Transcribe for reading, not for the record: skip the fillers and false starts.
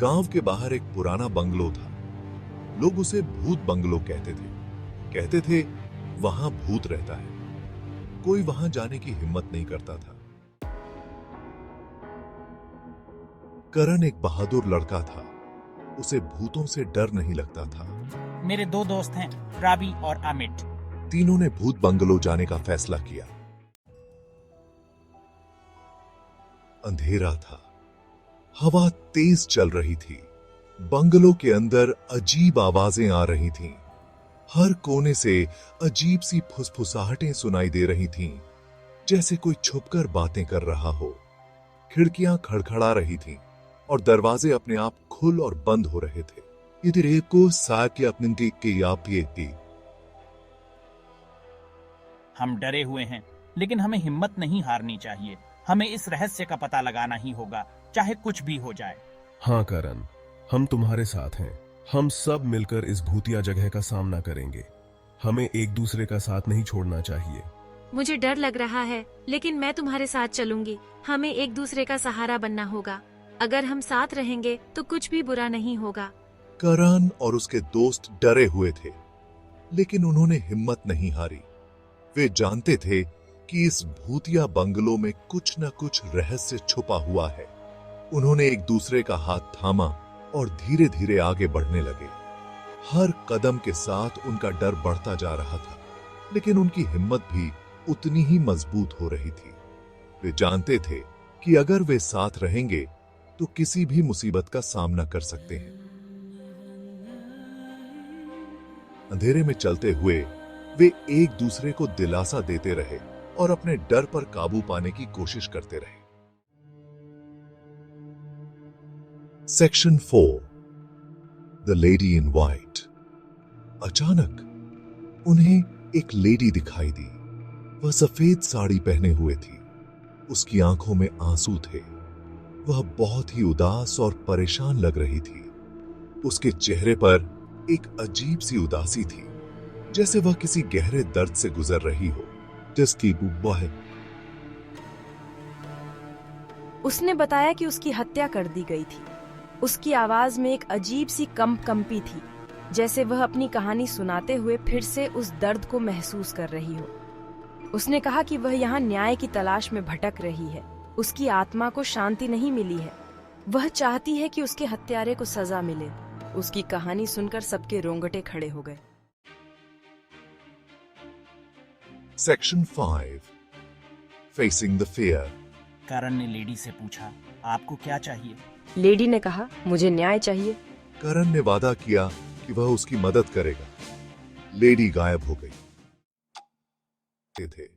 गांव के बाहर एक पुराना बंगलो था। लोग उसे भूत बंगलो कहते थे। कहते थे वहां भूत रहता है। कोई वहां जाने की हिम्मत नहीं करता था। करण एक बहादुर लड़का था। उसे भूतों से डर नहीं लगता था। मेरे दो दोस्त हैं, राबी और अमित। तीनों ने भूत बंगलो जाने का फैसला किया। अंधेरा था। हवा तेज चल रही थी। बंगलो के अंदर अजीब आवाजें आ रही थीं। हर कोने से अजीब सी फुसफुसाहटें सुनाई दे रही थीं, जैसे कोई छुपकर बातें कर रहा हो। खिड़कियां खड़खड़ा रही थीं और दरवाजे अपने आप खुल और बंद हो रहे थे। हम डरे हुए हैं, लेकिन हमें हिम्मत नहीं हारनी चाहिए। हमें इस रहस्य का पता लगाना ही होगा, चाहे कुछ भी हो जाए। हाँ करण, हम तुम्हारे साथ हैं। हम सब मिलकर इस भूतिया जगह का सामना करेंगे। हमें एक दूसरे का साथ नहीं छोड़ना चाहिए। मुझे डर लग रहा है, लेकिन मैं तुम्हारे साथ चलूंगी। हमें एक दूसरे का सहारा बनना होगा। अगर हम साथ रहेंगे तो कुछ भी बुरा नहीं होगा। करण और उसके दोस्त डरे हुए थे, लेकिन उन्होंने हिम्मत नहीं हारी। वे जानते थे कि इस भूतिया बंगलो में कुछ न कुछ रहस्य छुपा हुआ है। उन्होंने एक दूसरे का हाथ थामा और धीरे धीरे आगे बढ़ने लगे। हर कदम के साथ उनका डर बढ़ता जा रहा था, लेकिन उनकी हिम्मत भी उतनी ही मजबूत हो रही थी। वे जानते थे कि अगर वे साथ रहेंगे तो किसी भी मुसीबत का सामना कर सकते हैं। अंधेरे में चलते हुए वे एक दूसरे को दिलासा देते रहे और अपने डर पर काबू पाने की कोशिश करते रहे। Section 4, the lady in white. अचानक उन्हें एक लेडी दिखाई दी। वह सफेद साड़ी पहने हुए थी। उसकी आंखों में आंसू थे। वह बहुत ही उदास और परेशान लग रही थी। उसके चेहरे पर एक अजीब सी उदासी थी, जैसे वह किसी गहरे दर्द से गुजर रही हो। जिसकी बुब्बा है। उसने बताया कि उसकी हत्या कर दी गई थी। उसकी आवाज में एक अजीब सी कंपी थी, जैसे वह अपनी कहानी सुनाते हुए फिर से उस दर्द को महसूस कर रही हो। उसने कहा कि वह यहाँ न्याय की तलाश में भटक रही है। उसकी आत्मा को शांति नहीं मिली है। वह चाहती है कि उसके हत्यारे को सजा मिले। उसकी कहानी सुनकर सबके रोंगटे खड़े हो गए। Section 5, facing the fear. Karan ने लेडी से पूछा, आपको क्या चाहिए? लेडी ने कहा, मुझे न्याय चाहिए। करण ने वादा किया कि वह उसकी मदद करेगा। लेडी गायब हो गई थे।